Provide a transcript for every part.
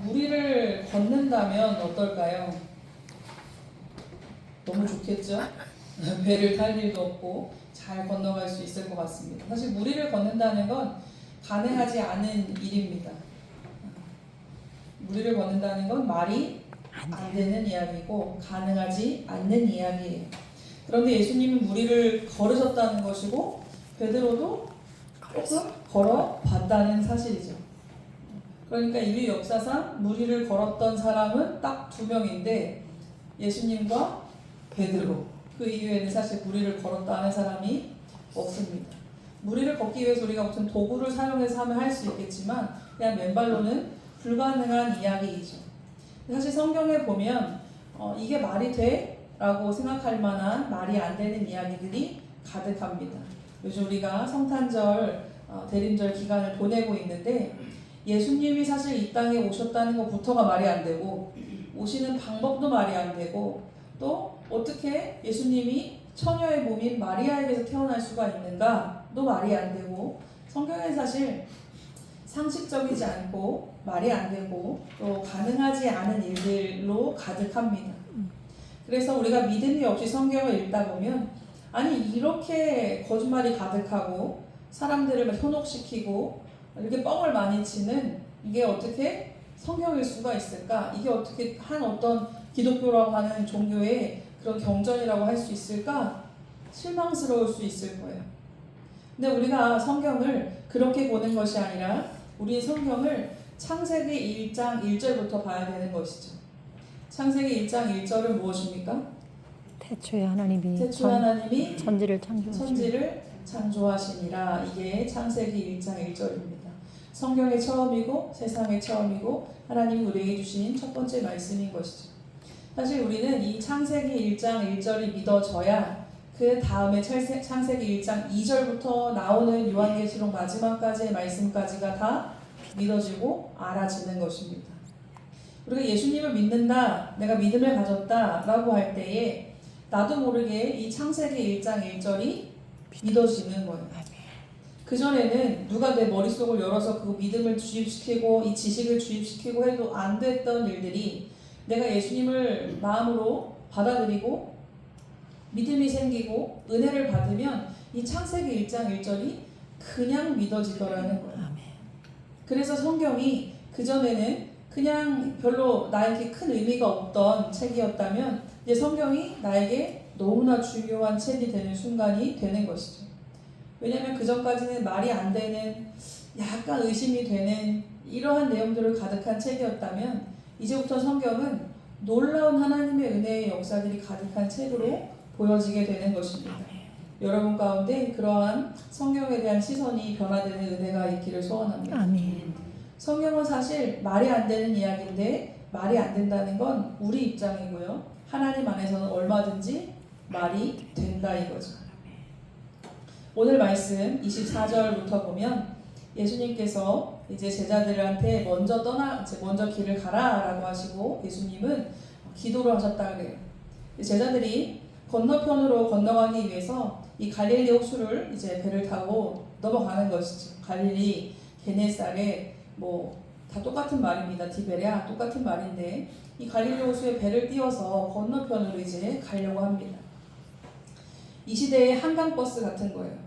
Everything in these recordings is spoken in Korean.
무리를 걷는다면 어떨까요? 너무 좋겠죠? 배를 탈 일도 없고 잘 건너갈 수 있을 것 같습니다. 사실 무리를 걷는다는 건 가능하지 않은 일입니다. 무리를 걷는다는 건 말이 안 되는 이야기고 가능하지 않는 이야기예요. 그런데 예수님은 무리를 걸으셨다는 것이고 베드로도 조금 걸어봤다는 사실이죠. 그러니까 인류 역사상 무리를 걸었던 사람은 딱 2명인데 예수님과 베드로, 그 이후에는 사실 무리를 걸었다 하는 사람이 없습니다. 무리를 걷기 위해서 우리가 무슨 도구를 사용해서 하면 할 수 있겠지만 그냥 맨발로는 불가능한 이야기이죠. 사실 성경에 보면 이게 말이 돼? 라고 생각할 만한 말이 안 되는 이야기들이 가득합니다. 요즘 우리가 성탄절, 대림절 기간을 보내고 있는데 예수님이 사실 이 땅에 오셨다는 것부터가 말이 안 되고 오시는 방법도 말이 안 되고 또 어떻게 예수님이 처녀의 몸인 마리아에게서 태어날 수가 있는가도 말이 안 되고 성경에 사실 상식적이지 않고 말이 안 되고 또 가능하지 않은 일들로 가득합니다. 그래서 우리가 믿음이 없이 성경을 읽다 보면 아니 이렇게 거짓말이 가득하고 사람들을 막 현혹시키고 이렇게 뻥을 많이 치는 이게 어떻게 성경일 수가 있을까? 이게 어떻게 한 어떤 기독교라고 하는 종교의 그런 경전이라고 할 수 있을까? 실망스러울 수 있을 거예요. 근데 우리가 성경을 그렇게 보는 것이 아니라 우리 성경을 창세기 1장 1절부터 봐야 되는 것이죠. 창세기 1장 1절은 무엇입니까? 태초에 하나님이 천지를 창조하시니라. 이게 창세기 1장 1절입니다. 성경의 처음이고 세상의 처음이고 하나님이 우리에게 주신 첫 번째 말씀인 것이죠. 사실 우리는 이 창세기 1장 1절이 믿어져야 그 다음에 창세기 1장 2절부터 나오는 요한계시록 마지막까지의 말씀까지가 다 믿어지고 알아지는 것입니다. 우리가 예수님을 믿는다, 내가 믿음을 가졌다 라고 할 때에 나도 모르게 이 창세기 1장 1절이 믿어지는 거예요. 그전에는 누가 내 머릿속을 열어서 그 믿음을 주입시키고 이 지식을 주입시키고 해도 안 됐던 일들이 내가 예수님을 마음으로 받아들이고 믿음이 생기고 은혜를 받으면 이 창세기 1장 1절이 그냥 믿어지더라는 거예요. 그래서 성경이 그전에는 그냥 별로 나에게 큰 의미가 없던 책이었다면 이제 성경이 나에게 너무나 중요한 책이 되는 순간이 되는 것이죠. 왜냐하면 그전까지는 말이 안 되는 약간 의심이 되는 이러한 내용들을 가득한 책이었다면 이제부터 성경은 놀라운 하나님의 은혜의 역사들이 가득한 책으로 보여지게 되는 것입니다. 여러분 가운데 그러한 성경에 대한 시선이 변화되는 은혜가 있기를 소원합니다. 아멘. 성경은 사실 말이 안 되는 이야기인데 말이 안 된다는 건 우리 입장이고요. 하나님 안에서는 얼마든지 말이 된다 이거죠. 오늘 말씀 24절부터 보면 예수님께서 이제 제자들한테 먼저 길을 가라라고 하시고 예수님은 기도를 하셨다 그래요. 제자들이 건너편으로 건너가기 위해서 이 갈릴리 호수를 이제 배를 타고 넘어가는 것이죠. 갈릴리, 게네사렛 다 똑같은 말입니다. 디베랴 똑같은 말인데 이 갈릴리 호수에 배를 띄워서 건너편으로 이제 가려고 합니다. 이 시대의 한강버스 같은 거예요.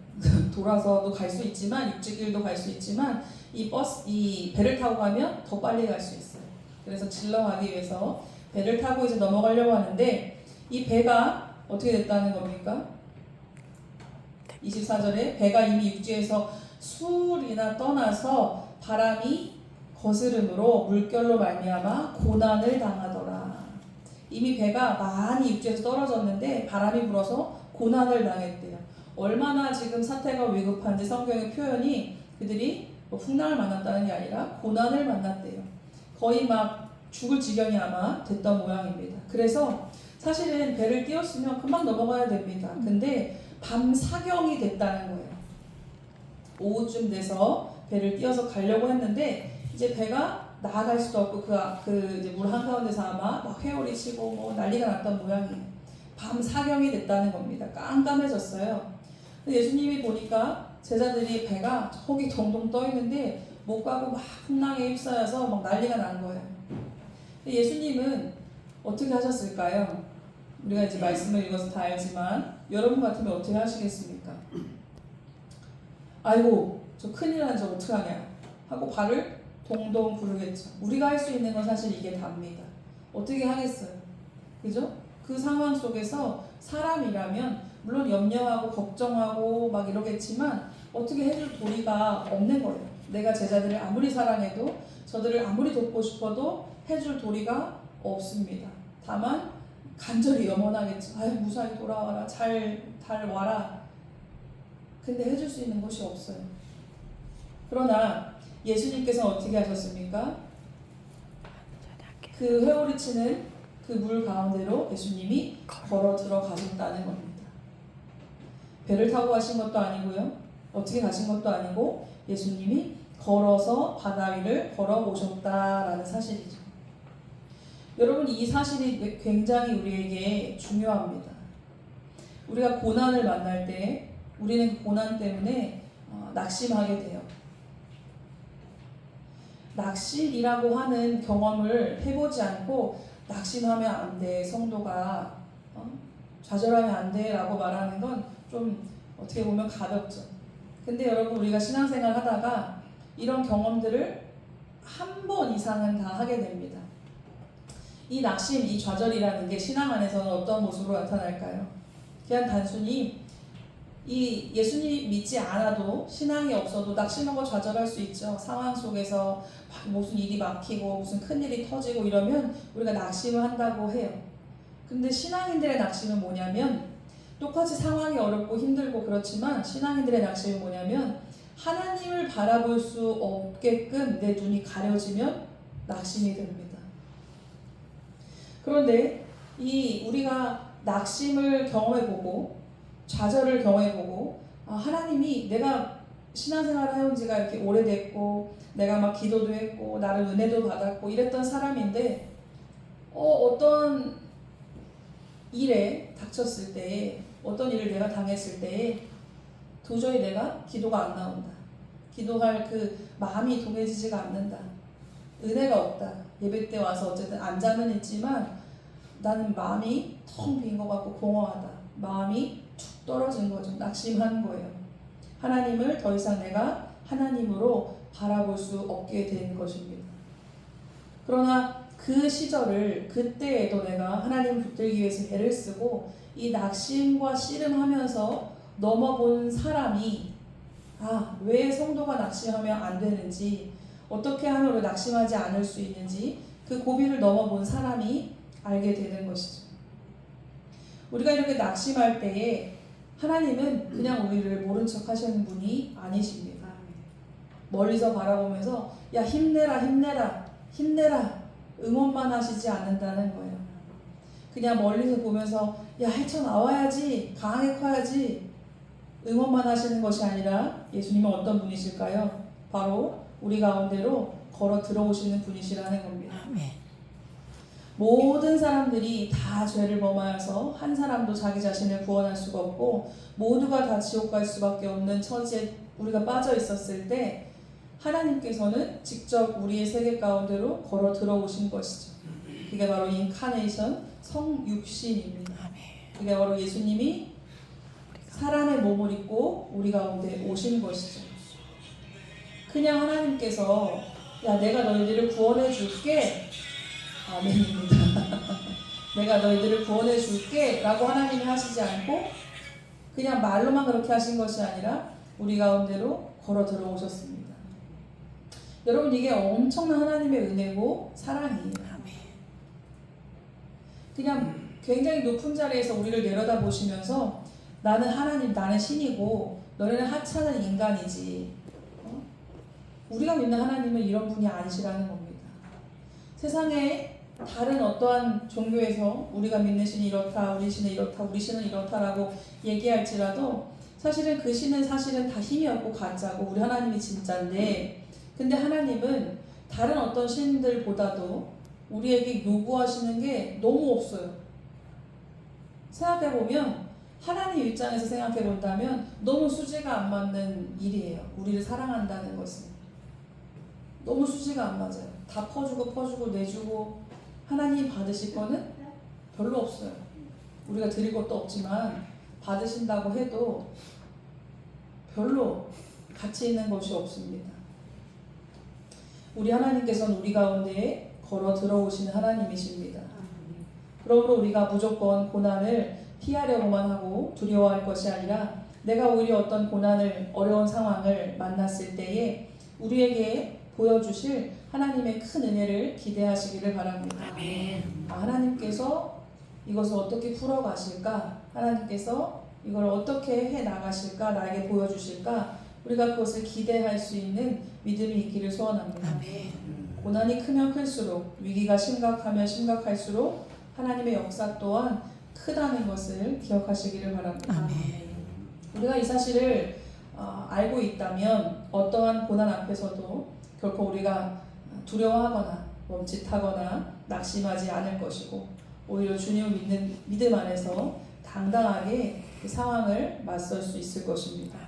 돌아서도 갈 수 있지만 육지길도 갈 수 있지만 이 배를 타고 가면 더 빨리 갈 수 있어요. 그래서 질러가기 위해서 배를 타고 이제 넘어가려고 하는데 이 배가 어떻게 됐다는 겁니까? 24절에 배가 이미 육지에서 수울이나 떠나서 바람이 거스름으로 물결로 말미암아 고난을 당하더라. 이미 배가 많이 육지에서 떨어졌는데 바람이 불어서 고난을 당했대요. 얼마나 지금 사태가 위급한지 성경의 표현이 그들이 풍랑을 만났다는 게 아니라 고난을 만났대요. 거의 막 죽을 지경이 아마 됐던 모양입니다. 그래서 사실은 배를 띄웠으면 금방 넘어가야 됩니다. 근데 밤 사경이 됐다는 거예요. 오후쯤 돼서 배를 띄워서 가려고 했는데 이제 배가 나아갈 수도 없고 그 이제 물 한가운데서 아마 막 회오리 치고 난리가 났던 모양이에요. 밤 사경이 됐다는 겁니다. 깜깜해졌어요. 예수님이 보니까 제자들이 배가 속이 동동 떠 있는데 못 가고 막 풍랑에 휩싸여서 막 난리가 난 거예요. 근데 예수님은 어떻게 하셨을까요? 우리가 이제 말씀을 읽어서 다 알지만 여러분 같으면 어떻게 하시겠습니까? 아이고 저 큰일 나는 저 어떡하냐 하고 발을 동동 구르겠죠. 우리가 할 수 있는 건 사실 이게 답니다. 어떻게 하겠어요? 그죠? 그 상황 속에서 사람이라면 물론 염려하고 걱정하고 막 이러겠지만 어떻게 해줄 도리가 없는 거예요. 내가 제자들을 아무리 사랑해도 저들을 아무리 돕고 싶어도 해줄 도리가 없습니다. 다만 간절히 염원하겠죠. 아유 무사히 돌아와라. 잘 와라. 근데 해줄 수 있는 것이 없어요. 그러나 예수님께서는 어떻게 하셨습니까? 그 회오리 치는 그 물 가운데로 예수님이 걸어 들어가셨다는 겁니다. 배를 타고 가신 것도 아니고요. 어떻게 가신 것도 아니고 예수님이 걸어서 바다 위를 걸어오셨다라는 사실이죠. 여러분 이 사실이 굉장히 우리에게 중요합니다. 우리가 고난을 만날 때 우리는 그 고난 때문에 낙심하게 돼요. 낙심이라고 하는 경험을 해보지 않고 낙심하면 안 돼, 성도가 좌절하면 안 돼 라고 말하는 건 좀 어떻게 보면 가볍죠. 근데 여러분 우리가 신앙생활 하다가 이런 경험들을 한 번 이상은 다 하게 됩니다. 이 낙심, 이 좌절이라는 게 신앙 안에서는 어떤 모습으로 나타날까요? 그냥 단순히 이 예수님 믿지 않아도 신앙이 없어도 낙심하고 좌절할 수 있죠. 상황 속에서 무슨 일이 막히고 무슨 큰일이 터지고 이러면 우리가 낙심을 한다고 해요. 근데 신앙인들의 낙심은 뭐냐면 똑같이 상황이 어렵고 힘들고 그렇지만 신앙인들의 낙심은 뭐냐면 하나님을 바라볼 수 없게끔 내 눈이 가려지면 낙심이 됩니다. 그런데 우리가 낙심을 경험해보고 좌절을 경험해보고 하나님이 내가 신앙생활을 해온 지가 이렇게 오래됐고 내가 막 기도도 했고 나를 은혜도 받았고 이랬던 사람인데 어떤 일에 닥쳤을 때 어떤 일을 내가 당했을 때 도저히 내가 기도가 안 나온다. 기도할 그 마음이 동해지지가 않는다. 은혜가 없다. 예배 때 와서 어쨌든 앉아는 있지만 나는 마음이 텅 빈 것 같고 공허하다. 마음이 툭 떨어진 거죠. 낙심한 거예요. 하나님을 더 이상 내가 하나님으로 바라볼 수 없게 된 것입니다. 그러나 그 시절을 그때에도 내가 하나님을 붙들기 위해서 애를 쓰고 이 낙심과 씨름하면서 넘어본 사람이 왜 성도가 낙심하면 안 되는지 어떻게 하면 우리가 낙심하지 않을 수 있는지 그 고비를 넘어본 사람이 알게 되는 것이죠. 우리가 이렇게 낙심할 때에 하나님은 그냥 우리를 모른 척 하시는 분이 아니십니다. 멀리서 바라보면서 야 힘내라 힘내라 힘내라 응원만 하시지 않는다는 거예요. 그냥 멀리서 보면서 야 헤쳐나와야지 강하게 커야지 응원만 하시는 것이 아니라 예수님은 어떤 분이실까요? 바로 우리 가운데로 걸어 들어오시는 분이시라는 겁니다. 모든 사람들이 다 죄를 범하여서 한 사람도 자기 자신을 구원할 수가 없고 모두가 다 지옥 갈 수밖에 없는 처지에 우리가 빠져 있었을 때 하나님께서는 직접 우리의 세계 가운데로 걸어 들어오신 것이죠. 그게 바로 인카네이션, 성육신입니다. 그게 바로 예수님이 사람의 몸을 입고 우리 가운데 오신 것이죠. 그냥 하나님께서 야 내가 너희들을 구원해 줄게 아멘입니다. 내가 너희들을 구원해 줄게 라고 하나님이 하시지 않고 그냥 말로만 그렇게 하신 것이 아니라 우리 가운데로 걸어 들어오셨습니다. 여러분 이게 엄청난 하나님의 은혜고 사랑이에요. 그냥 굉장히 높은 자리에서 우리를 내려다보시면서 나는 하나님, 나는 신이고 너네는 하찮은 인간이지. 우리가 믿는 하나님은 이런 분이 아니시라는 겁니다. 세상에 다른 어떠한 종교에서 우리가 믿는 신이 이렇다, 우리 신은 이렇다, 우리 신은 이렇다라고 얘기할지라도 사실은 그 신은 사실은 다 힘이 없고 가짜고 우리 하나님이 진짜인데 근데 하나님은 다른 어떤 신들보다도 우리에게 요구하시는 게 너무 없어요. 생각해보면 하나님 입장에서 생각해본다면 너무 수지가 안 맞는 일이에요. 우리를 사랑한다는 것은. 너무 수지가 안 맞아요. 다 퍼주고 내주고 하나님 받으실 거는 별로 없어요. 우리가 드릴 것도 없지만 받으신다고 해도 별로 가치 있는 것이 없습니다. 우리 하나님께서는 우리 가운데에 걸어 들어오시는 하나님이십니다. 그러므로 우리가 무조건 고난을 피하려고만 하고 두려워할 것이 아니라 내가 오히려 어떤 고난을 어려운 상황을 만났을 때에 우리에게 보여주실 하나님의 큰 은혜를 기대하시기를 바랍니다. 하나님께서 이것을 어떻게 풀어가실까? 하나님께서 이걸 어떻게 해나가실까? 나에게 보여주실까? 우리가 그것을 기대할 수 있는 믿음이 있기를 소원합니다. 고난이 크면 클수록, 위기가 심각하면 심각할수록 하나님의 역사 또한 크다는 것을 기억하시기를 바랍니다. 우리가 이 사실을 알고 있다면 어떠한 고난 앞에서도 결코 우리가 두려워하거나 멈칫하거나 낙심하지 않을 것이고 오히려 주님을 믿는 믿음 안에서 당당하게 그 상황을 맞설 수 있을 것입니다.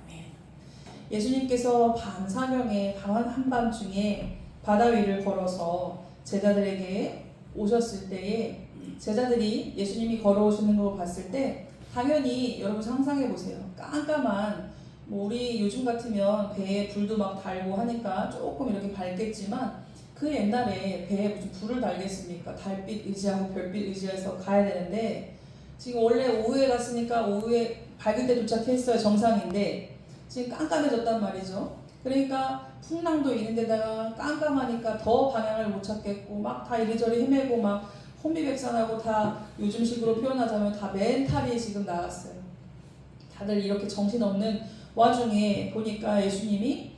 예수님께서 밤 사명의 밤 한밤중에 바다 위를 걸어서 제자들에게 오셨을 때에 제자들이 예수님이 걸어오시는 걸 봤을 때 당연히 여러분 상상해 보세요. 깜깜한 우리 요즘 같으면 배에 불도 막 달고 하니까 조금 이렇게 밝겠지만 그 옛날에 배에 무슨 불을 달겠습니까? 달빛 의지하고 별빛 의지해서 가야 되는데 지금 원래 오후에 갔으니까 오후에 밝을 때 도착했어요. 정상인데 지금 깜깜해졌단 말이죠. 그러니까 풍랑도 있는 데다가 깜깜하니까 더 방향을 못 찾겠고 막 다 이리저리 헤매고 막 혼비백산하고 다 요즘식으로 표현하자면 다 멘탈이 지금 나갔어요. 다들 이렇게 정신없는 와중에 보니까 예수님이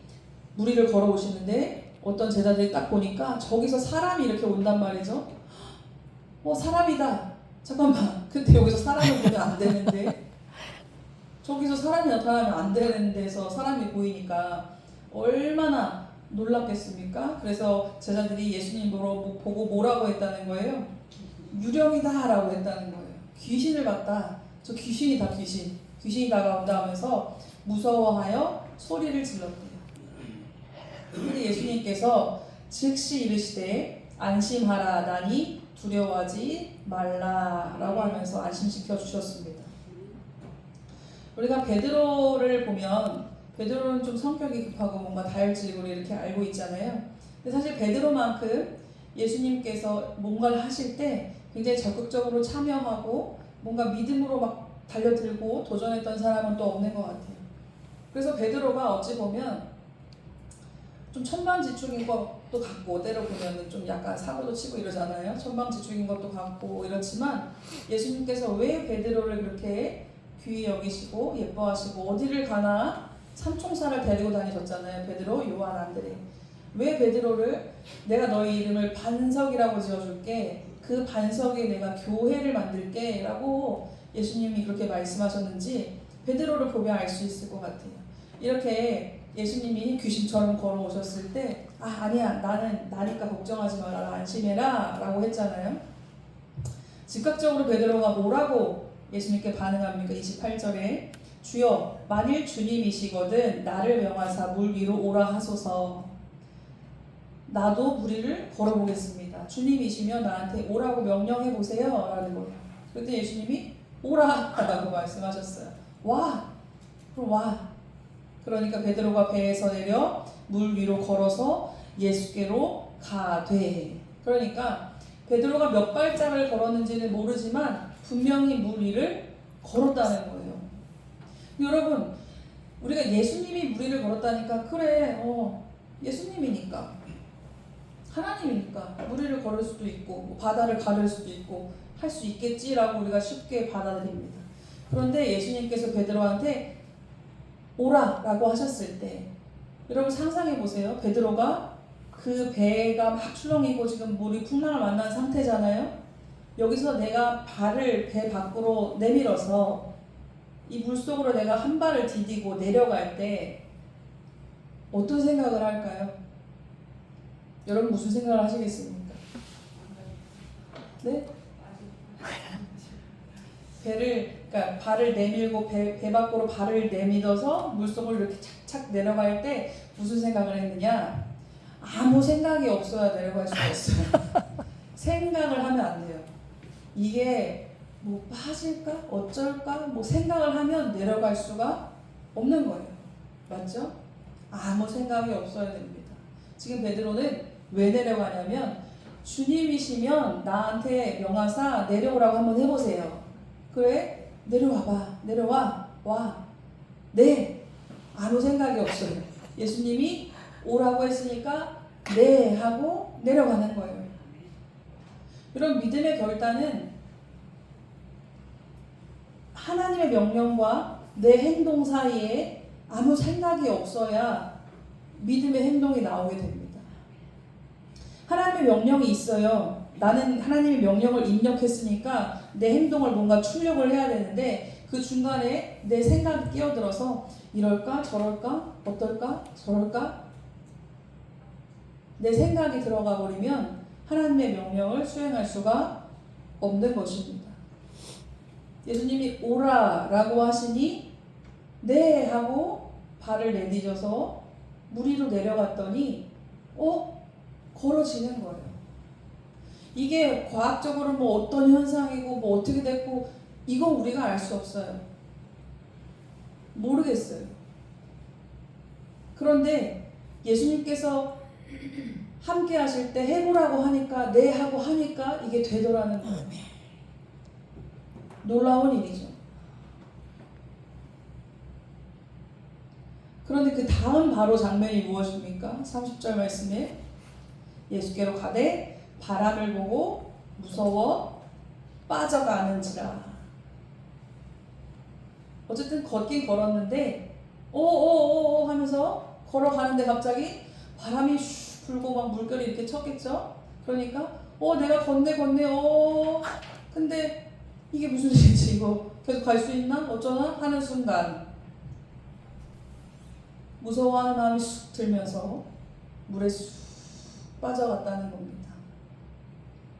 무리를 걸어오시는데 어떤 제자들이 딱 보니까 저기서 사람이 이렇게 온단 말이죠. 사람이다. 잠깐만. 근데 여기서 사람을 보면 안 되는데 저기서 사람이 나타나면 안 되는 데서 사람이 보이니까 얼마나 놀랐겠습니까? 그래서 제자들이 예수님 보고 뭐라고 했다는 거예요? 유령이다 라고 했다는 거예요. 귀신을 봤다. 저 귀신이다 귀신. 귀신이 다가온다 하면서 무서워하여 소리를 질렀대요. 근데 예수님께서 즉시 이르시되 안심하라 나니 두려워하지 말라라고 하면서 안심시켜 주셨습니다. 우리가 베드로를 보면 베드로는 좀 성격이 급하고 뭔가 다혈질이고 이렇게 알고 있잖아요. 근데 사실 베드로만큼 예수님께서 뭔가를 하실 때 굉장히 적극적으로 참여하고 뭔가 믿음으로 막 달려들고 도전했던 사람은 또 없는 것 같아요. 그래서 베드로가 어찌 보면 좀 천방지축인 것도 같고 때로 보면 좀 약간 사고도 치고 이러잖아요. 천방지축인 것도 같고 이렇지만 예수님께서 왜 베드로를 그렇게 귀히 여기시고 예뻐하시고 어디를 가나 삼총사를 데리고 다니셨잖아요. 베드로, 요한, 안드레. 왜 베드로를 내가 너희 이름을 반석이라고 지어줄게. 그 반석에 내가 교회를 만들게 라고 예수님이 그렇게 말씀하셨는지 베드로를 보면 알 수 있을 것 같아요. 이렇게 예수님이 귀신처럼 걸어오셨을 때 아니야 나는 나니까 걱정하지 마라 안심해라 라고 했잖아요. 즉각적으로 베드로가 뭐라고 예수님께 반응합니까? 28절에 주여 만일 주님이시거든 나를 명하사 물 위로 오라 하소서. 나도 무리를 걸어보겠습니다. 주님이시면 나한테 오라고 명령해 보세요 라는 거예요. 그때 예수님이 오라 라고 말씀하셨어요. 그럼 와. 그러니까 베드로가 배에서 내려 물 위로 걸어서 예수께로 가되. 그러니까 베드로가 몇 발짝을 걸었는지는 모르지만 분명히 물 위를 걸었다는 거예요. 여러분 우리가 예수님이 물 위를 걸었다니까 그래 예수님이니까 하나님이니까 물 위를 걸을 수도 있고 바다를 가를 수도 있고 할 수 있겠지라고 우리가 쉽게 받아들입니다. 그런데 예수님께서 베드로한테 오라 라고 하셨을 때 여러분 상상해 보세요. 베드로가 그 배가 막 출렁이고 지금 물이 풍랑을 만난 상태잖아요. 여기서 내가 발을 배 밖으로 내밀어서 이 물속으로 내가 한 발을 디디고 내려갈 때 어떤 생각을 할까요? 여러분 무슨 생각을 하시겠습니까? 네? 그러니까 발을 내밀고 배 밖으로 발을 내밀어서 물속으로 이렇게 착착 내려갈 때 무슨 생각을 했느냐? 아무 생각이 없어야 내려갈 수가 있어요. 생각을 하면 안 돼요. 이게 뭐 빠질까? 어쩔까? 뭐 생각을 하면 내려갈 수가 없는 거예요. 맞죠? 아무 생각이 없어야 됩니다. 지금 베드로는 왜 내려가냐면 주님이시면 나한테 명하사 내려오라고 한번 해보세요. 그래? 내려와봐. 내려와. 와. 네. 아무 생각이 없어요. 예수님이 오라고 했으니까 네 하고 내려가는 거예요. 이런 믿음의 결단은 하나님의 명령과 내 행동 사이에 아무 생각이 없어야 믿음의 행동이 나오게 됩니다. 하나님의 명령이 있어요. 나는 하나님의 명령을 입력했으니까 내 행동을 뭔가 출력을 해야 되는데 그 중간에 내 생각이 끼어들어서 이럴까 저럴까 어떨까 저럴까 내 생각이 들어가 버리면 하나님의 명령을 수행할 수가 없는 것입니다. 예수님이 오라라고 하시니 네 하고 발을 내디뎌서 물 위로 내려갔더니 걸어지는 거예요. 이게 과학적으로 뭐 어떤 현상이고 뭐 어떻게 됐고 이건 우리가 알 수 없어요. 모르겠어요. 그런데 예수님께서 함께 하실 때 해보라고 하니까 네 하고 하니까 이게 되더라는 거예요. 놀라운 일이죠. 그런데 그 다음 바로 장면이 무엇입니까? 30절 말씀에 예수께로 가되 바람을 보고 무서워 빠져가는지라. 어쨌든 걷긴 걸었는데 오오오오 하면서 걸어가는데 갑자기 바람이 슉 불고 막 물결이 이렇게 쳤겠죠? 그러니까 내가 걷네 근데 이게 무슨 일이지 이거 계속 갈 수 있나? 어쩌나? 하는 순간 무서워하는 마음이 쑥 들면서 물에 쑥 빠져갔다는 겁니다.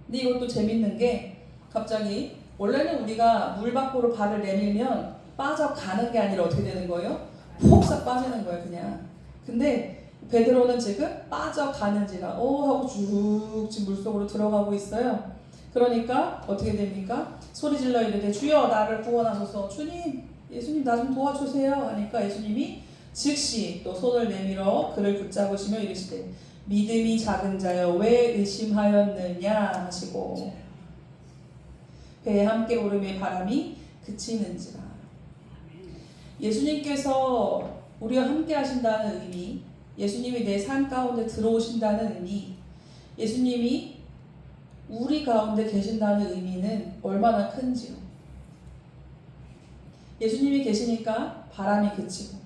근데 이것도 재밌는 게 갑자기 원래는 우리가 물 밖으로 발을 내밀면 빠져가는 게 아니라 어떻게 되는 거예요? 폭삭 빠지는 거예요 그냥. 근데 베드로는 지금 빠져가는지라 하고 쭉 지금 물속으로 들어가고 있어요. 그러니까 어떻게 됩니까? 소리질러 이르되 주여 나를 구원하소서. 주님 예수님 나 좀 도와주세요 하니까 예수님이 즉시 또 손을 내밀어 그를 붙잡으시며 이르시되 믿음이 작은 자여 왜 의심하였느냐 하시고 배에 함께 오름의 바람이 그치는지라. 예수님께서 우리와 함께 하신다는 의미, 예수님이 내 삶 가운데 들어오신다는 의미, 예수님이 우리 가운데 계신다는 의미는 얼마나 큰지요. 예수님이 계시니까 바람이 그치고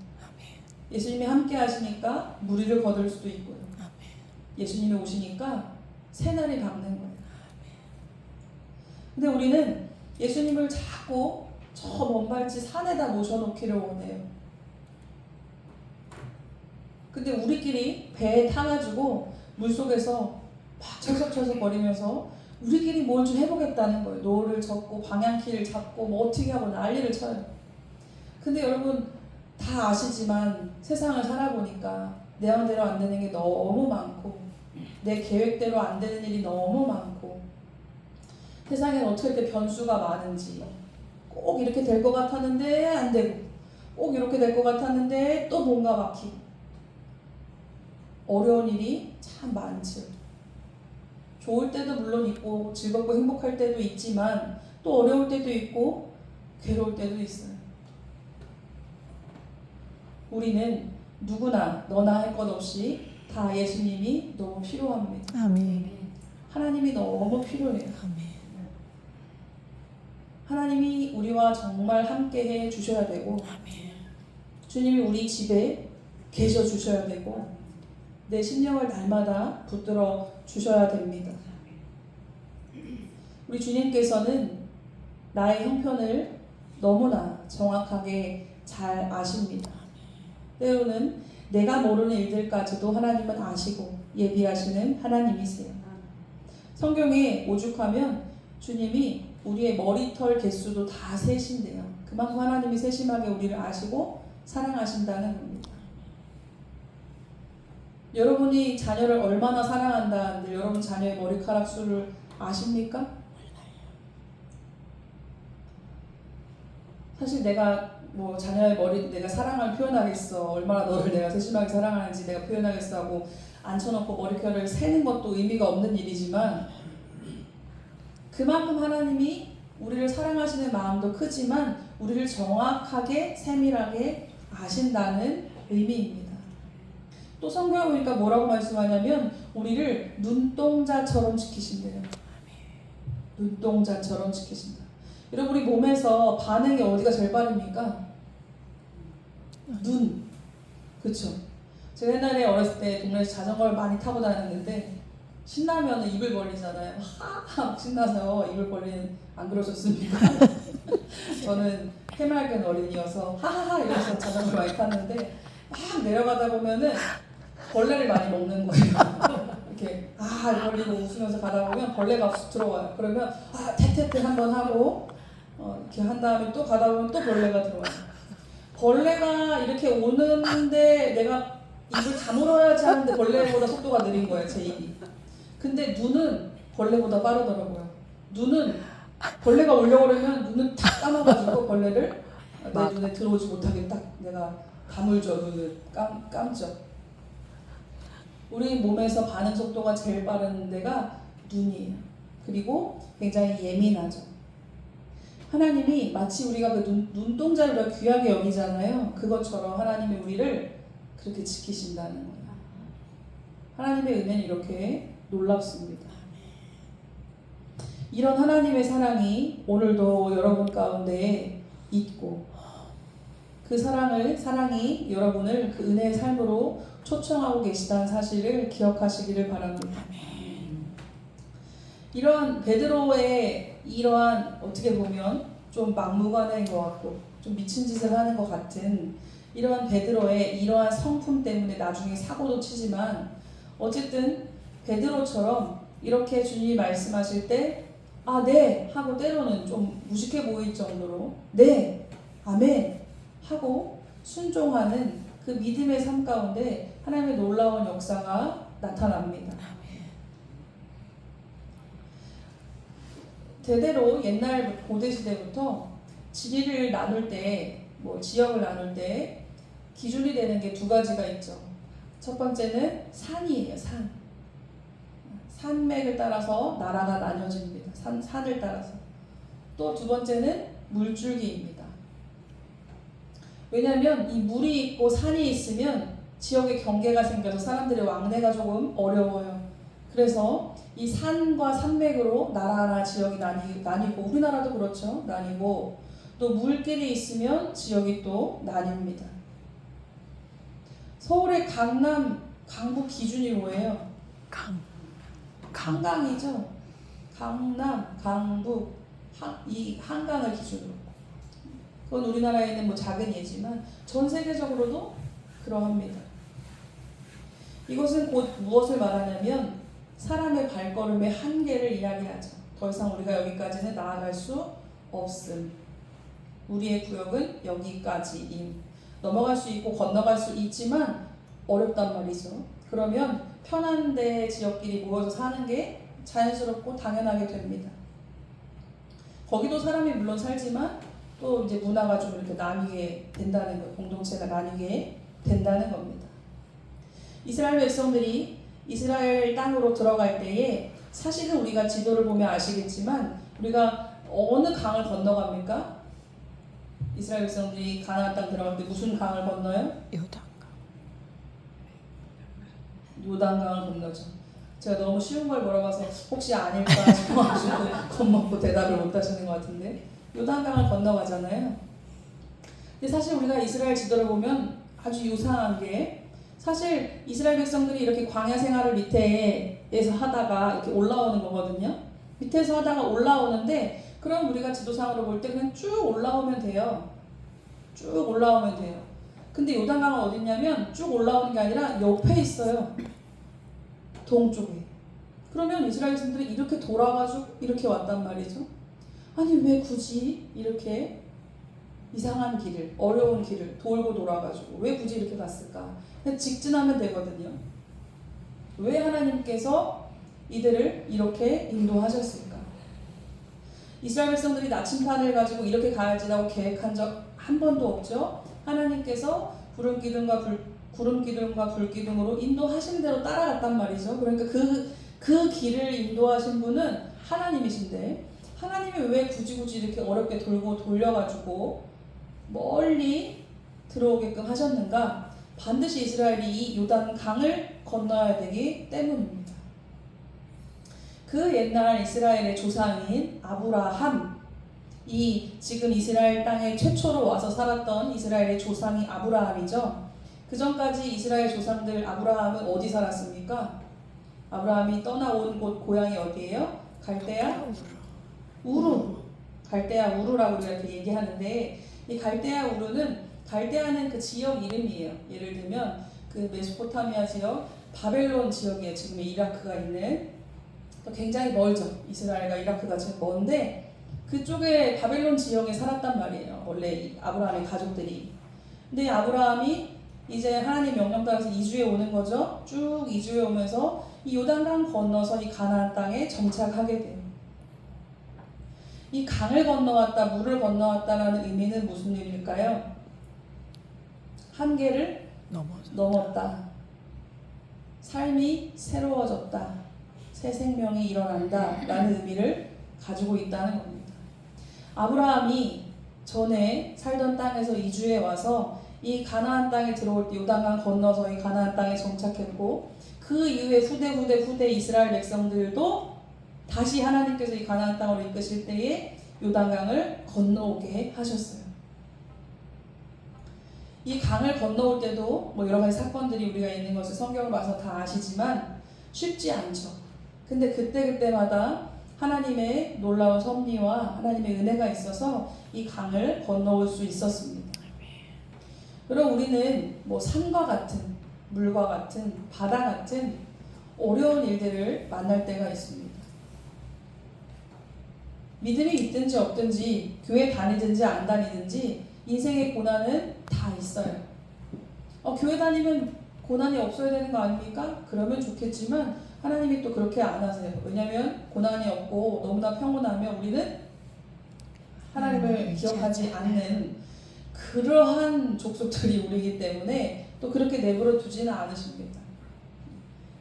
예수님이 함께 하시니까 물 위를 걷을 수도 있고요. 예수님이 오시니까 새날이 밝는 거예요. 근데 우리는 예수님을 자꾸 저 먼 발치 산에다 모셔놓기를 원해요. 근데 우리끼리 배에 타가지고 물속에서 막 철썩철썩 거리면서 우리끼리 뭘 좀 해보겠다는 거예요. 노를 젓고 방향키를 잡고 뭐 어떻게 하고 난리를 쳐요. 근데 여러분 다 아시지만 세상을 살아보니까 내 마음대로 안 되는 게 너무 많고 내 계획대로 안 되는 일이 너무 많고 세상엔 어떻게 이렇게 변수가 많은지 꼭 이렇게 될 것 같았는데 안 되고 꼭 이렇게 될 것 같았는데 또 뭔가 막히고 어려운 일이 참 많죠. 좋을 때도 물론 있고 즐겁고 행복할 때도 있지만 또 어려울 때도 있고 괴로울 때도 있어요. 우리는 누구나 너나 할 것 없이 다 예수님이 너무 필요합니다. 아멘. 하나님이 너무 필요해요. 아멘. 하나님이 우리와 정말 함께 해 주셔야 되고 아멘. 주님이 우리 집에 계셔 주셔야 되고 내 심령을 날마다 붙들어 주셔야 됩니다. 우리 주님께서는 나의 형편을 너무나 정확하게 잘 아십니다. 때로는 내가 모르는 일들까지도 하나님은 아시고 예비하시는 하나님이세요. 성경에 오죽하면 주님이 우리의 머리털 개수도 다 세신대요. 그만큼 하나님이 세심하게 우리를 아시고 사랑하신다는 겁니다. 여러분이 자녀를 얼마나 사랑한다는데 여러분 자녀의 머리카락 수를 아십니까? 사실 내가 뭐 자녀의 머리 내가 사랑을 표현하겠어, 얼마나 너를 내가 세심하게 사랑하는지 내가 표현하겠어 하고 앉혀놓고 머리카락을 세는 것도 의미가 없는 일이지만, 그만큼 하나님이 우리를 사랑하시는 마음도 크지만 우리를 정확하게 세밀하게 아신다는 의미입니다. 또 성경에 보니까 뭐라고 말씀하냐면 우리를 눈동자처럼 지키신대요. 눈동자처럼 지키신다. 여러분, 우리 몸에서 반응이 어디가 제일 빠릅니까? 눈. 그쵸? 제가 옛날에 어렸을 때 동네에서 자전거를 많이 타고 다녔는데 신나면 입을 벌리잖아요. 하하 신나서 입을 벌리는, 안 그러셨습니까? 저는 해맑은 어린이여서 하하하 이러면서 자전거를 많이 탔는데 막 내려가다 보면은 벌레를 많이 먹는 거예요. 이렇게 벌리고 웃으면서 가다 보면 벌레가 쑥 들어와요. 그러면 테테테 한번 하고 이렇게 한 다음에 또 가다 보면 또 벌레가 들어와요. 벌레가 이렇게 오는데 내가 입을 다물어야지 하는데 벌레보다 속도가 느린 거예요, 제 입이. 근데 눈은 벌레보다 빠르더라고요. 눈은 벌레가 오려고 그러면 눈을 탁 감아가지고 벌레를 내 눈에 들어오지 못하게 딱 내가 가물죠. 눈을 감죠. 우리 몸에서 반응 속도가 제일 빠른 데가 눈이에요. 그리고 굉장히 예민하죠. 하나님이 마치 우리가 그 눈동자를 귀하게 여기잖아요. 그것처럼 하나님이 우리를 그렇게 지키신다는 거예요. 하나님의 은혜는 이렇게 놀랍습니다. 이런 하나님의 사랑이 오늘도 여러분 가운데 있고, 그 사랑이 여러분을 그 은혜의 삶으로 초청하고 계시다는 사실을 기억하시기를 바랍니다. 이러한 베드로의 이러한, 어떻게 보면 좀 막무가내인 것 같고 좀 미친 짓을 하는 것 같은 이러한 베드로의 이러한 성품 때문에 나중에 사고도 치지만, 어쨌든 베드로처럼 이렇게 주님이 말씀하실 때 네 하고, 때로는 좀 무식해 보일 정도로 네 아멘 하고 순종하는 그 믿음의 삶 가운데 하나님의 놀라운 역사가 나타납니다. 대대로 옛날 고대 시대부터 지리를 나눌 때, 뭐 지역을 나눌 때 기준이 되는 게 두 가지가 있죠. 첫 번째는 산이에요. 산맥을 따라서 나라가 나뉘어집니다. 산을 따라서. 또 두 번째는 물줄기입니다. 왜냐하면 이 물이 있고 산이 있으면 지역의 경계가 생겨서 사람들의 왕래가 조금 어려워요. 그래서 이 산과 산맥으로 나라나 지역이 나뉘고, 우리나라도 그렇죠. 나뉘고, 또 물길이 있으면 지역이 또 나뉩니다. 서울의 강북 기준이 뭐예요? 한강이죠. 강남, 강북, 이 한강을 기준으로. 그건 우리나라에는 뭐 작은 예지만 전 세계적으로도 그러합니다. 이것은 곧 무엇을 말하냐면 사람의 발걸음의 한계를 이야기하죠. 더 이상 우리가 여기까지는 나아갈 수 없음. 우리의 구역은 여기까지임. 넘어갈 수 있고 건너갈 수 있지만 어렵단 말이죠. 그러면 편한 데 지역끼리 모여서 사는 게 자연스럽고 당연하게 됩니다. 거기도 사람이 물론 살지만 또 이제 문화가 좀 이렇게 나뉘게 된다는 거, 공동체가 나뉘게 된다는 겁니다. 이스라엘 백성들이 이스라엘 땅으로 들어갈 때에 사실은 우리가 지도를 보면 아시겠지만 우리가 어느 강을 건너갑니까? 이스라엘 백성들이 가나안 땅 들어갈 때 무슨 강을 건너요? 요단강을 건너죠. 제가 너무 쉬운 걸 물어봐서 혹시 아닐까 싶어가지고 겁먹고 대답을 못 하시는 것 같은데, 요단강을 건너가잖아요. 근데 사실 우리가 이스라엘 지도를 보면 아주 유사한 게, 사실 이스라엘 백성들이 이렇게 광야 생활을 밑에에서 하다가 이렇게 올라오는 거거든요. 밑에서 하다가 올라오는데, 그럼 우리가 지도상으로 볼 때 그냥 쭉 올라오면 돼요. 쭉 올라오면 돼요. 근데 요단강은 어디 있냐면 쭉 올라오는 게 아니라 옆에 있어요. 동쪽에. 그러면 이스라엘 백성들이 이렇게 돌아가지고 이렇게 왔단 말이죠. 아니 왜 굳이 이렇게 이상한 길을, 어려운 길을 돌고 돌아가지고 왜 굳이 이렇게 갔을까? 그냥 직진하면 되거든요. 왜 하나님께서 이들을 이렇게 인도하셨을까? 이스라엘 백성들이 나침판을 가지고 이렇게 가야지라고 계획한 적 한 번도 없죠. 하나님께서 구름 기둥과 불기둥으로 인도하신 대로 따라갔단 말이죠. 그러니까 그 길을 인도하신 분은 하나님이신데 하나님이 왜 굳이 이렇게 어렵게 돌려가지고 멀리 들어오게끔 하셨는가? 반드시 이스라엘이 이 요단강을 건너야 되기 때문입니다. 그 옛날 이스라엘의 조상인 아브라함, 이 지금 이스라엘 땅에 최초로 와서 살았던 이스라엘의 조상이 아브라함이죠. 그 전까지 이스라엘 조상들 아브라함은 어디 살았습니까? 아브라함이 떠나온 곳 고향이 어디예요? 갈대아 우루. 갈대아 우루라고 우리가 이렇게 얘기하는데 이 갈대아 우루는 갈대아는 그 지역 이름이에요. 예를 들면 그 메소포타미아 지역, 바벨론 지역에 지금 이라크가 있는 굉장히 멀죠. 이스라엘과 이라크가 지금 먼데 그쪽에 바벨론 지역에 살았단 말이에요. 원래 아브라함의 가족들이. 근데 아브라함이 이제 하나님 명령 따라서 이주해 오는 거죠. 쭉 이주해 오면서 이 요단강 건너서 이 가나안 땅에 정착하게 돼요. 이 강을 건너왔다, 물을 건너왔다라는 의미는 무슨 의미일까요? 한계를 넘었다. 삶이 새로워졌다. 새 생명이 일어난다. 라는 의미를 가지고 있다는 겁니다. 아브라함이 전에 살던 땅에서 이주해 와서 이 가나안 땅에 들어올 때 요단강 건너서 이 가나안 땅에 정착했고 그 이후에 후대 이스라엘 백성들도 다시 하나님께서 이 가나안 땅으로 이끄실 때에 요단강을 건너오게 하셨어요. 이 강을 건너올 때도 뭐 여러 가지 사건들이 우리가 있는 것을 성경을 봐서 다 아시지만 쉽지 않죠. 근데 그때마다 하나님의 놀라운 섭리와 하나님의 은혜가 있어서 이 강을 건너올 수 있었습니다. 그럼 우리는 뭐 산과 같은, 물과 같은, 바다 같은 어려운 일들을 만날 때가 있습니다. 믿음이 있든지 없든지, 교회 다니든지 안 다니든지 인생의 고난은 다 있어요. 교회 다니면 고난이 없어야 되는 거 아닙니까? 그러면 좋겠지만 하나님이 또 그렇게 안 하세요. 왜냐하면 고난이 없고 너무나 평온하면 우리는 하나님을 기억하지 않는 그러한 족속들이 우리이기 때문에 또 그렇게 내버려 두지는 않으십니다.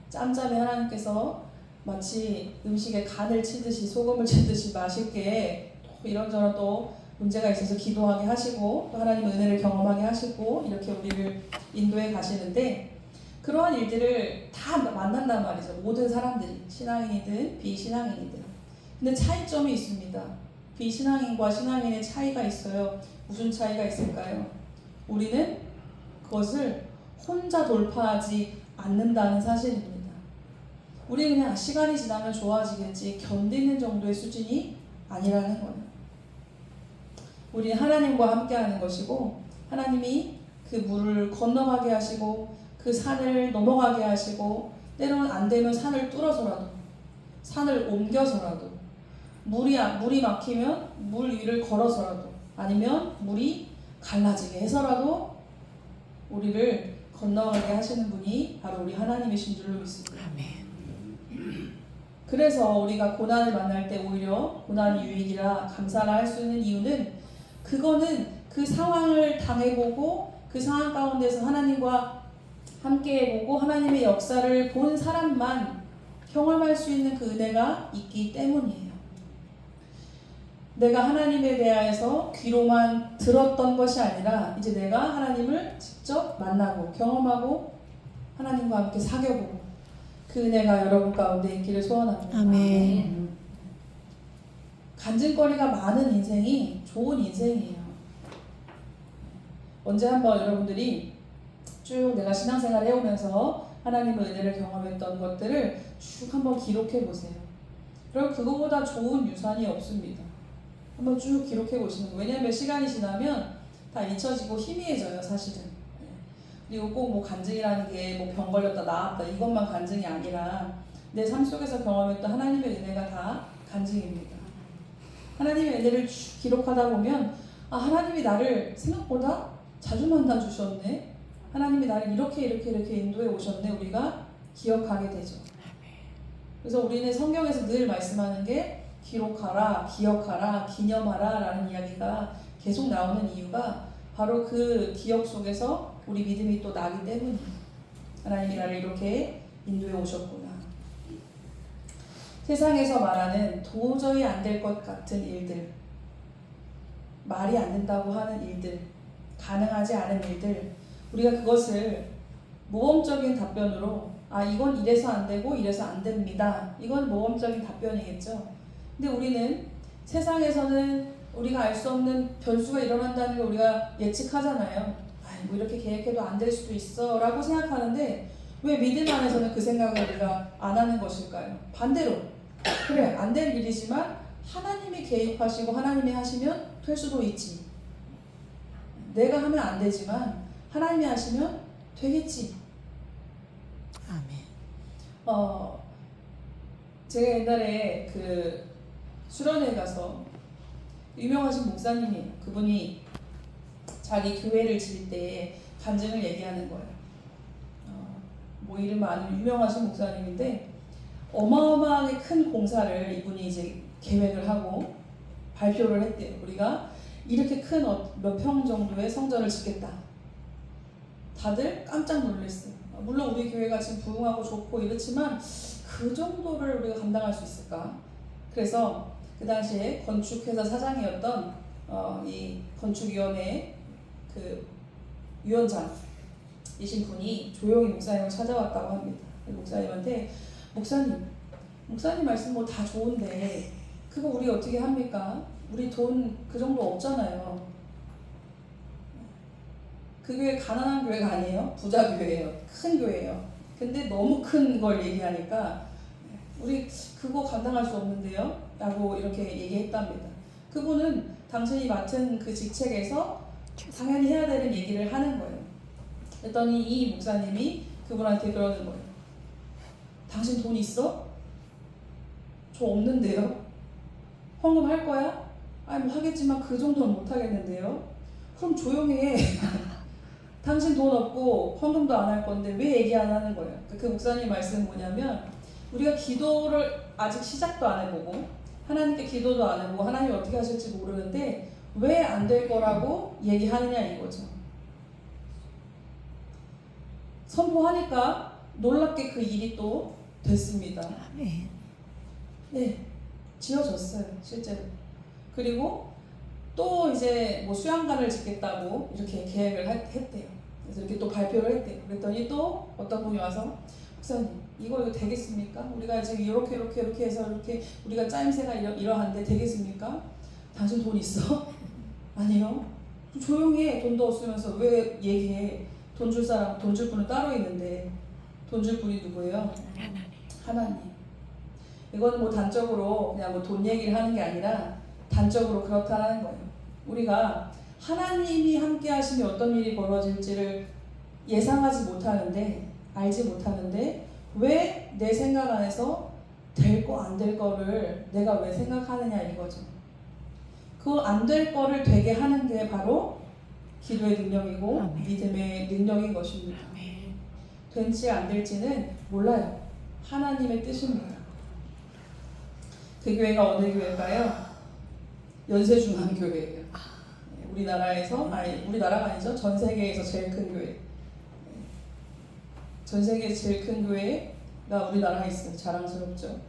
짬짬이 하나님께서 마치 음식에 간을 치듯이 소금을 치듯이 맛있게 또 이런저런 또 문제가 있어서 기도하게 하시고 또 하나님의 은혜를 경험하게 하시고 이렇게 우리를 인도해 가시는데 그러한 일들을 다 만난단 말이죠. 모든 사람들이 신앙인이든 비신앙인이든. 근데 차이점이 있습니다. 비신앙인과 신앙인의 차이가 있어요. 무슨 차이가 있을까요? 우리는 그것을 혼자 돌파하지 않는다는 사실입니다. 우리는 그냥 시간이 지나면 좋아지겠지 견디는 정도의 수준이 아니라는 거예요. 우리는 하나님과 함께하는 것이고 하나님이 그 물을 건너가게 하시고 그 산을 넘어가게 하시고 때로는 안 되면 산을 뚫어서라도 산을 옮겨서라도 물이 막히면 물 위를 걸어서라도 아니면 물이 갈라지게 해서라도 우리를 건너가게 하시는 분이 바로 우리 하나님이신 줄로 믿습니다. 그래서 우리가 고난을 만날 때 오히려 고난이 유익이라 감사를 할 수 있는 이유는 그거는 그 상황을 당해보고 그 상황 가운데서 하나님과 함께 해보고 하나님의 역사를 본 사람만 경험할 수 있는 그 은혜가 있기 때문이에요. 내가 하나님에 대하여서 귀로만 들었던 것이 아니라 이제 내가 하나님을 직접 만나고 경험하고 하나님과 함께 사귀어보고 그 은혜가 여러분 가운데 있기를 소원합니다. 아멘. 간증거리가 많은 인생이 좋은 인생이에요. 언제 한번 여러분들이 쭉 내가 신앙생활을 해오면서 하나님의 은혜를 경험했던 것들을 쭉 한번 기록해 보세요. 그럼 그거보다 좋은 유산이 없습니다. 한번 쭉 기록해 보시는 거예요. 왜냐하면 시간이 지나면 다 잊혀지고 희미해져요, 사실은. 그리고 꼭 뭐 간증이라는 게 뭐 병 걸렸다 나았다 이것만 간증이 아니라 내 삶 속에서 경험했던 하나님의 은혜가 다 간증입니다. 하나님의 은혜를 쭉 기록하다 보면 하나님이 나를 생각보다 자주 만나 주셨네. 하나님이 나를 이렇게 인도해 오셨네. 우리가 기억하게 되죠. 그래서 우리는 성경에서 늘 말씀하는 게 기록하라, 기억하라, 기념하라 라는 이야기가 계속 나오는 이유가 바로 그 기억 속에서 우리 믿음이 또 나기 때문이에요. 하나님이 나를 이렇게 인도해 오셨구나. 세상에서 말하는 도저히 안 될 것 같은 일들, 말이 안 된다고 하는 일들, 가능하지 않은 일들, 우리가 그것을 모범적인 답변으로 이건 이래서 안 되고 이래서 안 됩니다. 이건 모범적인 답변이겠죠. 근데 우리는 세상에서는 우리가 알 수 없는 변수가 일어난다는 걸 우리가 예측하잖아요. 뭐 이렇게 계획해도 안 될 수도 있어 라고 생각하는데 왜 믿음 안에서는 그 생각을 우리가 안 하는 것일까요? 반대로 그래 안 될 일이지만 하나님이 개입하시고 하나님이 하시면 될 수도 있지. 내가 하면 안 되지만 하나님이 하시면 되겠지. 아멘. 제가 옛날에 그 수련회 가서 유명하신 목사님이에요. 그분이 자기 교회를 지을 때 간증을 얘기하는 거예요. 뭐 이름 아는 유명하신 목사님인데 어마어마하게 큰 공사를 이분이 이제 계획을 하고 발표를 했대요. 우리가 이렇게 큰 몇 평 정도의 성전을 짓겠다. 다들 깜짝 놀랐어요. 물론 우리 교회가 지금 부흥하고 좋고 이렇지만 그 정도를 우리가 감당할 수 있을까? 그래서 그 당시에 건축회사 사장이었던 이 건축위원회 그 위원장이신 분이 조용히 목사님을 찾아왔다고 합니다. 목사님한테 목사님 말씀 뭐 다 좋은데 그거 우리 어떻게 합니까? 우리 돈 그 정도 없잖아요. 그 교회 가난한 교회가 아니에요. 부자 교회예요. 큰 교회예요. 근데 너무 큰 걸 얘기하니까 우리 그거 감당할 수 없는데요? 라고 이렇게 얘기했답니다. 그분은 당신이 맡은 그 직책에서 당연히 해야 되는 얘기를 하는 거예요. 그랬더니 이 목사님이 그분한테 그러는 거예요. 당신 돈 있어? 저 없는데요? 헌금 할 거야? 뭐 하겠지만 그 정도는 못 하겠는데요? 그럼 조용히 해. 당신 돈 없고 헌금도 안 할 건데 왜 얘기 안 하는 거예요? 그 목사님 말씀은 뭐냐면 우리가 기도를 아직 시작도 안 해보고 하나님께 기도도 안 해보고 하나님이 어떻게 하실지 모르는데 왜 안 될 거라고 얘기하느냐 이거죠. 선포하니까 놀랍게 그 일이 또 됐습니다. 네, 지어졌어요 실제로. 그리고 또 이제 뭐 수양관을 짓겠다고 이렇게 계획을 했대요. 그래서 이렇게 또 발표를 했대요. 그랬더니 또 어떤 분이 와서 목사님 이거 되겠습니까? 우리가 지금 이렇게 해서 이렇게 우리가 짜임새가 이러한데 되겠습니까? 당신 돈 있어? 아니요. 좀 조용히 해. 돈도 없으면서 왜 얘기해? 돈 줄 사람, 돈 줄 분은 따로 있는데 돈 줄 분이 누구예요? 하나님. 이거는 뭐 단적으로 그냥 뭐 돈 얘기를 하는 게 아니라 단적으로 그렇다는 거예요. 우리가 하나님이 함께 하시면 어떤 일이 벌어질지를 예상하지 못하는데 알지 못하는데 왜 내 생각 안에서 될 거 안 될 거를 내가 왜 생각하느냐 이거죠. 그 안 될 거를 되게 하는 게 바로 기도의 능력이고 아멘. 믿음의 능력인 것입니다. 될지 안 될지는 몰라요. 하나님의 뜻입니다. 그 교회가 어느 교회일까요? 연세중앙교회예요. 우리나라에서 우리나라가 아니죠. 전 세계에서 제일 큰 교회. 전 세계 제일 큰 교회가 우리나라에 있어요. 자랑스럽죠.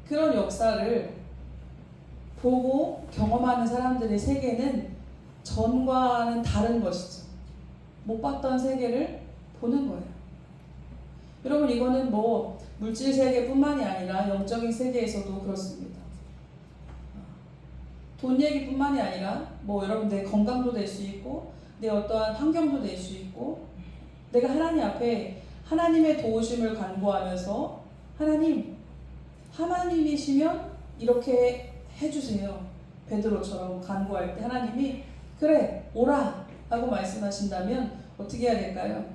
그런 역사를 보고 경험하는 사람들의 세계는 전과는 다른 것이죠. 못 봤던 세계를 보는 거예요. 여러분 이거는 뭐 물질 세계뿐만이 아니라 영적인 세계에서도 그렇습니다. 돈 얘기뿐만이 아니라 뭐 여러분 내 건강도 될 수 있고 내 어떠한 환경도 될 수 있고 내가 하나님 앞에 하나님의 도우심을 간구하면서 하나님이시면 이렇게 해주세요. 베드로처럼 간구할 때 하나님이 그래 오라 하고 말씀하신다면 어떻게 해야 될까요?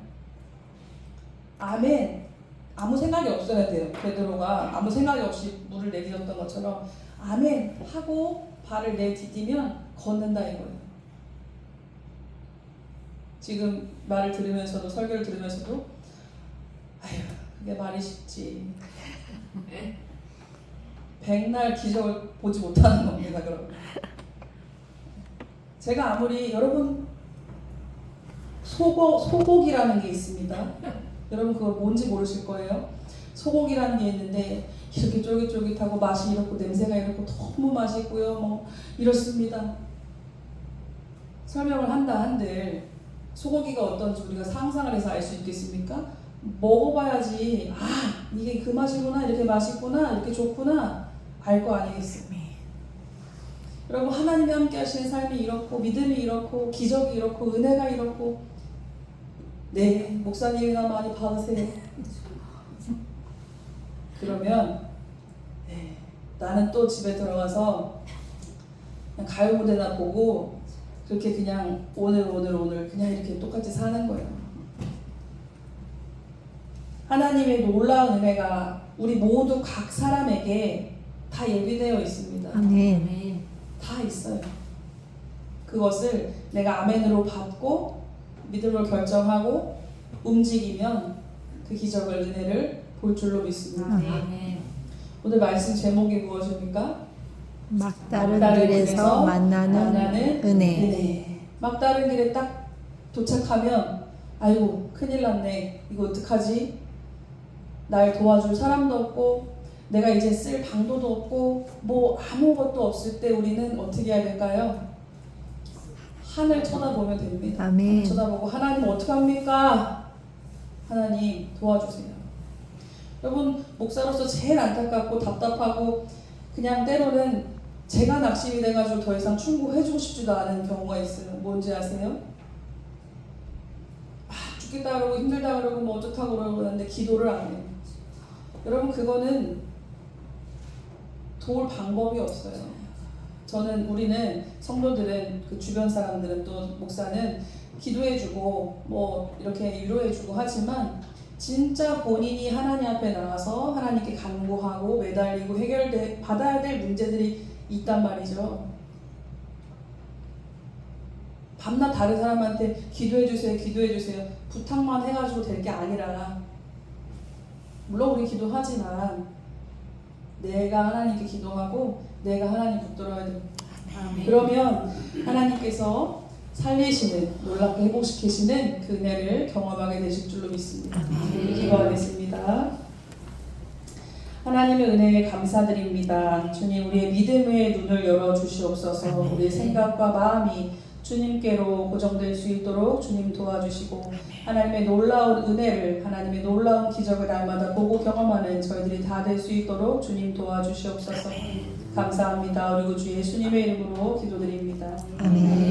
아멘. 아무 생각이 없어야 돼요. 베드로가 아무 생각이 없이 물을 내딛었던 것처럼 아멘 하고 발을 내디디면 걷는다 이거예요. 지금 말을 들으면서도 설교를 들으면서도 아휴 그게 말이 쉽지. 백날 기적을 보지 못하는 겁니다. 그럼 제가 아무리 여러분 소고기라는 게 있습니다. 여러분 그거 뭔지 모르실 거예요. 소고기라는 게 있는데 이렇게 쫄깃쫄깃하고 맛이 이렇고 냄새가 이렇고 너무 맛있고요. 뭐 이렇습니다. 설명을 한다 한들 소고기가 어떤지 우리가 상상을 해서 알 수 있겠습니까? 먹어봐야지 아 이게 그 맛이구나 이렇게 맛있구나 이렇게 좋구나 알 거 아니겠습니까? 여러분 하나님이 함께 하시는 삶이 이렇고 믿음이 이렇고 기적이 이렇고 은혜가 이렇고 네 목사님이나 많이 받으세요. 그러면 네, 나는 또 집에 들어가서 그냥 가요 무대나 보고 그렇게 그냥 오늘 그냥 이렇게 똑같이 사는 거예요. 하나님의 놀라운 은혜가 우리 모두 각 사람에게 다 예비되어 있습니다. 아멘. 다 있어요. 그것을 내가 아멘으로 받고 믿음으로 결정하고 움직이면 그 기적을 은혜를 볼 줄로 믿습니다. 아멘. 오늘 말씀 제목이 무엇입니까? 막다른 길에서 만나는 은혜. 막다른 길에 딱 도착하면 아이고 큰일 났네. 이거 어떡하지? 날 도와줄 사람도 없고 내가 이제 쓸 방도도 없고 뭐 아무것도 없을 때 우리는 어떻게 해야 될까요? 하늘 쳐다보면 됩니다. 아멘. 쳐다보고 하나님 어떡합니까? 하나님 도와주세요. 여러분 목사로서 제일 안타깝고 답답하고 그냥 때로는 제가 낙심이 돼가지고 더 이상 충고해주고 싶지도 않은 경우가 있어요. 뭔지 아세요? 아 죽겠다 그러고 힘들다 그러고 뭐 어쩌다 그러고 하는데 기도를 안 해요. 여러분 그거는 도울 방법이 없어요. 우리는 성도들은 그 주변 사람들은 또 목사는 기도해주고 뭐 이렇게 위로해주고 하지만 진짜 본인이 하나님 앞에 나가서 하나님께 간구하고 매달리고 받아야 될 문제들이 있단 말이죠. 밤낮 다른 사람한테 기도해주세요 부탁만 해가지고 될 게 아니라 물론 우리 기도하지만 내가 하나님께 기도하고 내가 하나님 붙들어야 됩니다. 그러면 하나님께서 살리시는 놀랍게 회복시키시는 그 은혜를 경험하게 되실 줄로 믿습니다. 기도하겠습니다. 하나님의 은혜에 감사드립니다. 주님 우리의 믿음의 눈을 열어주시옵소서. 우리의 생각과 마음이 주님께로 고정될 수 있도록 주님 도와주시고 하나님의 놀라운 은혜를 하나님의 놀라운 기적을 날마다 보고 경험하는 저희들이 다 될 수 있도록 주님 도와주시옵소서. 감사합니다. 우리 주 예수님의 이름으로 기도드립니다. 아멘.